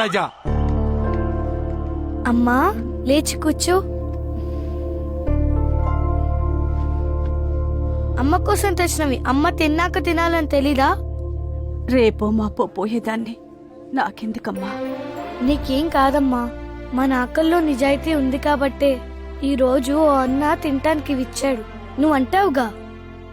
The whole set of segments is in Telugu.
రాజా. అమ్మా లేచి కూర్చో. అమ్మ కోసం తెచ్చినవి అమ్మ తిన్నాక తినాలని తెలీదా? రేపో మాపో పోయేదాన్ని, నాకెందుకమ్మా? నీకేం కాదమ్మా, మన ఆకల్లో నిజాయితీ ఉంది కాబట్టే ఈ రోజు ఓ అన్న తినటానికి విచ్చాడు. నువ్వు అంటావుగా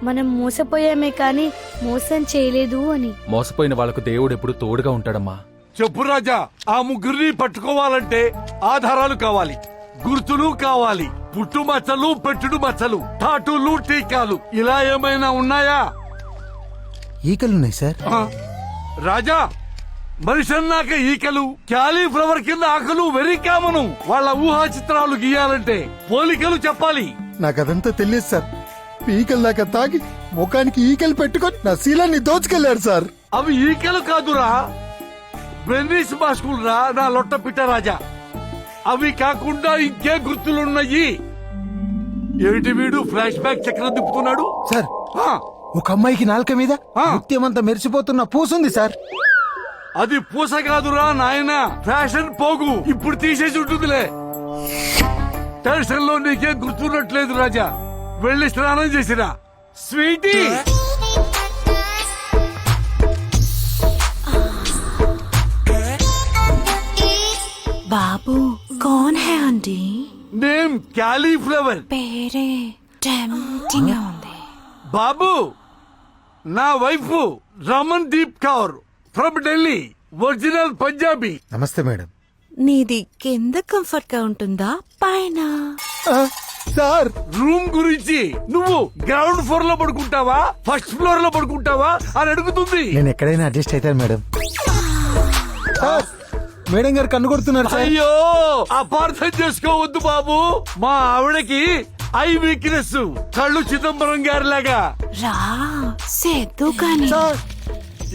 మనం మోసపోయామే కాని మోసం చేయలేదు అని. మోసపోయిన వాళ్లకు దేవుడు ఎప్పుడు తోడుగా ఉంటాడమ్మా. చెప్పు రాజా, ఆ ముగ్గురిని పట్టుకోవాలంటే ఆధారాలు కావాలి, గుర్తులు కావాలి, పుట్టు మచ్చలు, పెట్టుడు మచ్చలు, టాటూలు, టీకాలు ఇలా ఏమైనా ఉన్నాయా? ఈకలున్నాయి సార్. రాజా, మనిషి అన్నాక ఈకలు, క్యాలీఫ్లవర్ కింద ఆకలు వెరీ కామను. వాళ్ళ ఊహా చిత్రాలు గీయాలంటే పోలికలు చెప్పాలి. నాకదంతా తెలియదు సార్. ఈకలు దాకా తాగి ముఖానికి ఈకలు పెట్టుకొని నా శీలాన్ని దోచుకెళ్లాడు సార్. అవి ఈకలు కాదురా, బ్రెన్నీస్ మాస్కులు రా నా లొట్ట పిట్ట రాజా. అవి కాకుండా ఇంకే గుర్తులున్నాయి. ఏమిటి వీడు ఫ్లాష్ బ్యాక్ చక్రం తిప్పుతున్నాడు? సార్, ఆ, ఒక అమ్మాయికి నాలుక మీద ముత్యమంతా మెరిసిపోతున్న పూసుంది సార్. అది పూస కాదురా నాయనా, ఫ్యాషన్ పోగు. ఇప్పుడు తీసేసి ఉంటుందిలే. టెన్షన్ లో నీకేం గుర్తున్నట్లేదు రాజా. వెళ్ళి స్నానం చేసిరా స్వీటీ. బాబు కౌన్ హై ఆంటీ? Name cauliflower. పేరే టెంప్టింగ్ గా ఉంది. బాబు, నా wife Raman Deep Kaur from Delhi, original Punjabi. నమస్తే మేడం. నీది కింద కంఫర్ట్ గా ఉంటుందా పైన? సార్, రూమ్ గురించి నువ్వు గ్రౌండ్ ఫ్లోర్ లో పడుకుంటావా, ఫస్ట్ ఫ్లోర్ లో పడుకుంటావా అని అడుగుతుంది. నేను ఎక్కడైనా అడ్జస్ట్ అవుతాను మేడం. సార్, మేడం గారు కన్ను కొడుతున్నారు సార్. అయ్యో, అపార్థం చేసుకోవద్దు బాబు. మా ఆవిడకి ఐ వీక్నెస్, కళ్ళు చిదంబరం గారి లాగా. రా సేద్దు కానీ.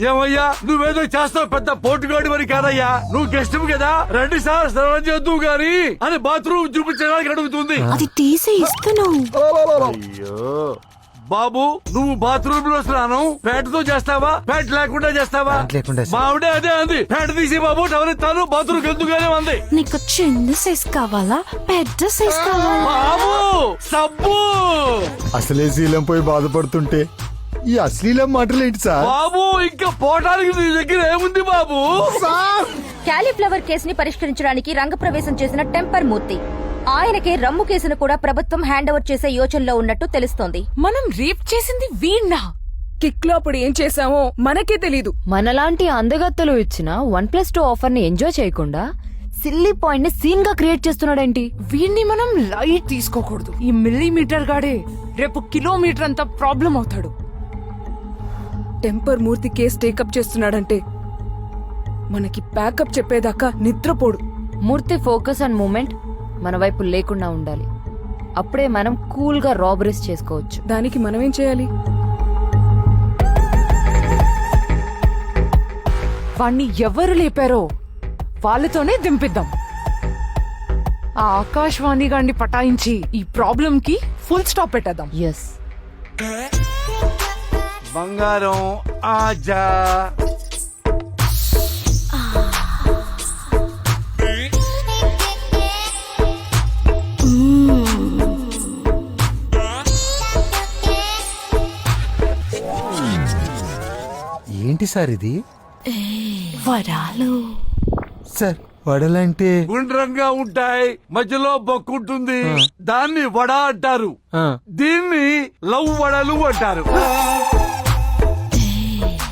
ఏమయ్యా, నువ్వేదో చేస్తావు, పెద్ద పోటుగాడి మరి కాదయ్యా. నువ్వు గెస్ట్ కదా, రండి సార్ స్నానం చేద్దువు గాని అని బాత్రూమ్ చూపించడానికి అడుగుతుంది. అది తీసి ఇస్తున్నావు. అయ్యో బాబు, నువ్వు బాత్రూమ్ లో స్నానం ప్యాంటుతో చేస్తావా, ప్యాంట్ లేకుండా చేస్తావా? ప్యాంట్ లేకుండా సార్. మా ఆవిడే అదే అంది, ప్యాంట్ తీసి బాబు టవర్ ఇస్తాను, బాత్రూమ్ ఎందుకుగానే ఉంది. నీకు చిన్న సైజ్ కావాలా, పెద్ద సైజ్ కావాలా? బాబు సబ్బు. అసలే శీలం పోయి బాధపడుతుంటే ఈ అశ్లీలం మాటలు ఏంటి సార్? బాబు, ఇంకా పోటానికి నీ దగ్గర ఏముంది బాబు? క్యాలీఫ్లవర్ కేసుని పరిష్కరించడానికి రంగప్రవేశం చేసిన టెంపర్ మూర్తి. ఆయనకే రమ్ము కేసును కూడా ప్రభుత్వం హ్యాండ్ ఓవర్ చేసే యోచనలో ఉన్నట్టు తెలుస్తోంది. మనం రేప్ చేసింది వీణ్ణా? కిక్ లో అప్పుడు ఏం చేశామో మనకే తెలీదు. మనలాంటి అందగత్తలు ఇచ్చిన 1+2 ఆఫర్ ని ఎంజాయ్ చేయకుండా సిల్లీ పాయింట్ ని సీన్ గా క్రియేట్ చేస్తున్నాడేంటి? వీణ్ణి మనం లైట్ తీసుకోకూడదు. ఈ మిల్లీమీటర్ గాడే రేపు కిలోమీటర్ అంతా ప్రాబ్లం అవుతాడు. టెంపర్ మూర్తి కేసు టేకప్ చేస్తున్నాడంటే మనకి ప్యాకప్ చెప్పేదాకా నిద్రపోడు. మూర్తి ఫోకస్ అండ్ మూమెంట్ మన వైపు లేకుండా ఉండాలి. అప్పుడే మనం కూల్ గా రాబరీస్ చేసుకోవచ్చు. దానికి మనమేం చేయాలి? వాణ్ణి ఎవరు లేపారో వాళ్ళతోనే దింపిద్దాం. ఆ ఆకాశవాణి గాన్ని పటాయించి ఈ ప్రాబ్లం కి ఫుల్ స్టాప్ పెట్టేద్దాం. ఎస్. బంగారం ఆజా. ఏంటి సార్ ఇది? వరాలు. సార్, వడలంటే గుండ్రంగా ఉంటాయి, మధ్యలో బొక్కుంటుంది, దాన్ని వడ అంటారు. దీన్ని లవ్ వడలు అంటారు.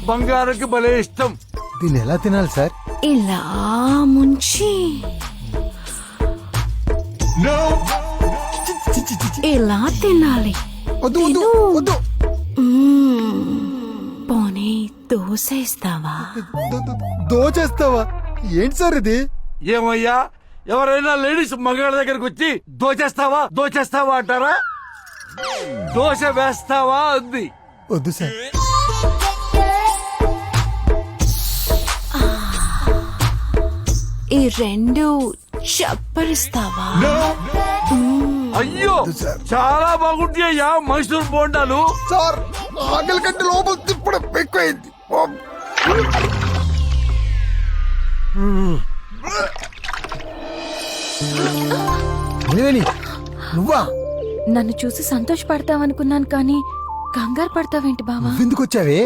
బంగారంకి భలే ఇష్టం. దీన్ని ఎలా తినాలి సార్? ఇలా ముంచి ఇలా తినాలి. వద్దు వద్దు వద్దు. పోనీ దోశ ఇస్తావా? దోచేస్తావా? ఏంటి సార్ ఇది? ఏమయ్యా, ఎవరైనా లేడీస్ మగాళ్ళ దగ్గరకు వచ్చి దోచేస్తావా దోచేస్తావా అంటారా? దోశ వేస్తావా అంది. వద్దు సార్. ఈ రెండు చప్పరిస్తావా? అయ్యో, చాలా బాగుంటాయ్యా మైసూర్ బోండాలు. సార్, ఆకలి కంటే లోపల తిప్పడం ఎక్కువైంది. నువ్వా నన్ను చూసి సంతోషపడతావనుకున్నాను కానీ కంగారు పడతావేంటి బావా ఎందుకు వచ్చావే?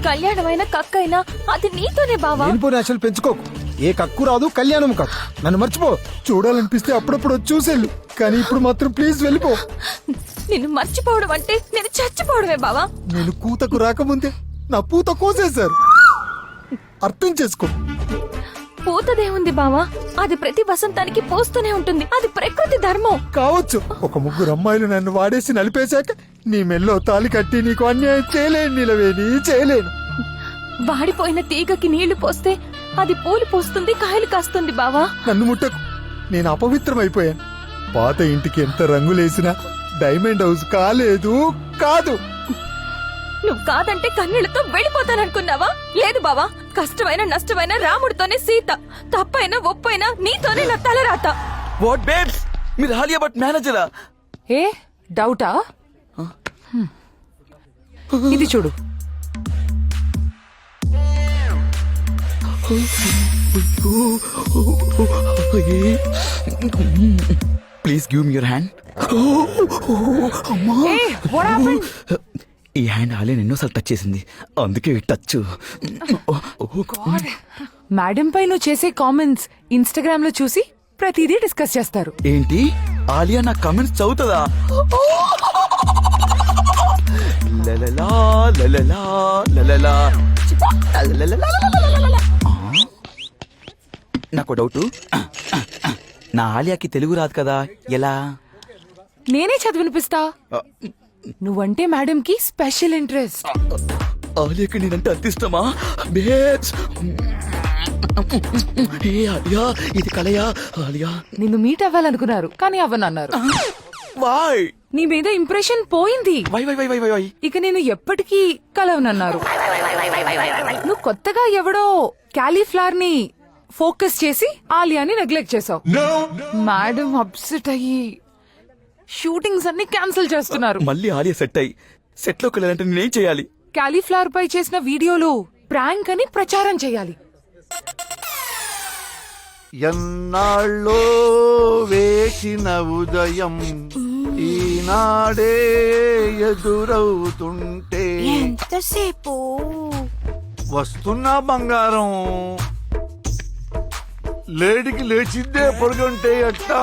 కళ్యాణమైన కక్కైనా అది నీతోనే బావా లేనిపోని ఆశలు పెంచుకోకు. ఏ కక్కు రాదు, కళ్యాణం కాదు. నన్ను మర్చిపో. చూడాలనిపిస్తే అప్పుడప్పుడు వచ్చి చూసేళ్ళు, కానీ ఇప్పుడు మాత్రం ప్లీజ్ వెళ్ళిపో. నిన్ను మర్చిపోవడం అంటే నేను చచ్చిపోవడమే బావా నేను కూతకు రాకముందే నా పూత కోసేశారు. అర్థం చేసుకో. పూతదేముంది బావా అది ప్రతి వసంతానికి పూస్తూనే ఉంటుంది అది ప్రకృతి ధర్మం కావచ్చు. ఒక ముగ్గురు అమ్మాయిలు నన్ను వాడేసి నలిపేశాక నీ మెల్లో తాలి కట్టి నీకు అన్యాయం చేయలేను నిలవేని, చేయలేను. వాడిపోయిన తీగకి నీళ్లు పోస్తే అది పూలు పోస్తుంది కాయలు కాస్తుంది బావా నన్ను ముట్టకు. నేను అపవిత్రమైపోయాను. పాత ఇంటికి ఎంత రంగులేసినా డైమండ్ హౌస్ కాలేదు, కాదు. నువ్వు కాదంటే కన్నీళ్లతో వెళ్ళిపోతాననుకున్నావా లేదు బావా కష్టమైన నష్టమైన రాముడితోనే సీత తప్పైనా ఒప్పైనా నీతోనే నా తలరాత వాట్ బేబ్స్ మీరు ఆలియా భట్ మేనేజరా? ఏ డౌటా ఇది చూడు please give me your hand. A what happened? ఈ హ్యాండ్ ఆలియా ఎన్నోసార్లు టచ్ చేసింది, అందుకే ఈ టచ్. మేడం పై నువ్వు చేసే కామెంట్స్ ఇన్స్టాగ్రామ్ లో చూసి ప్రతిదీ డిస్కస్ చేస్తారు. ఏంటి ఆలియా నా కమెంట్స్ చదువుతుందా? లలలా, లలలా, లలలా, లలలా. నాకు డౌట్, నా ఆలియాకి తెలుగు రాదు కదా, ఎలా? నేనే చదివినిపిస్తా. నువ్వంటే మేడం కి స్పెషల్ ఇంట్రెస్ట్. ఆలియాకి నేనంటే అంత ఇష్టమా? బేబ్స్ ఏ ఆలియా ఇది కలయా? ఆలియా నిన్ను మీట్ అవ్వాలనుకున్నారు కానీ అవ్వనన్నారు. వై నీ మీద ఇంప్రెషన్ పోయింది. Why why why why why why ఇక నేను ఎప్పటికీ కలవనన్నారు. నువ్వు కొత్తగా ఎవడో క్యాలీఫ్లవర్ ని ఫోకస్ చేసి ఆలియాని నెగ్లెక్ట్ చేసావు. మేడం అప్సెట్ అయ్యి షూటింగ్స్ అన్ని క్యాన్సిల్ చేస్తున్నారు. మళ్ళీ ఆలియా సెట్ అయ్యి సెట్ లోకి వెళ్ళాలంటే నేనేం చేయాలి? క్యాలీఫ్లవర్ పై చేసిన వీడియోలు ప్రాంక్ అని ప్రచారం చేయాలి. ఎన్నాళ్ళో వేసిన ఉదయం ఈనాడే ఎదురవుతుంటే ఎంతసేపు వస్తున్నా బంగారం, లేడికి లేచిందే పొడుగుంటే ఎట్టా?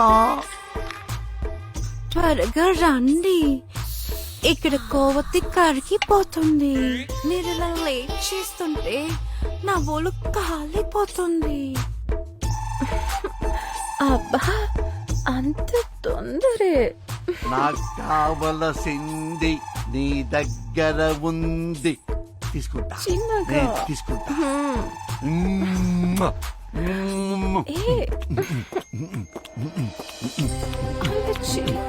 త్వరగా రండి, ఇక్కడ కోవతి కరిగిపోతుంది. మీరు ఇలా లేట్ చేస్తుంటే నా ఒళ్ళు కాలిపోతుంది. అబ్బా అంత తొందరే. నాకు కావలసింది నీ దగ్గర ఉంది, తీసుకుంటా. చిన్నగా. నేను తీసుకుంటా. ఏ అంత చిన్న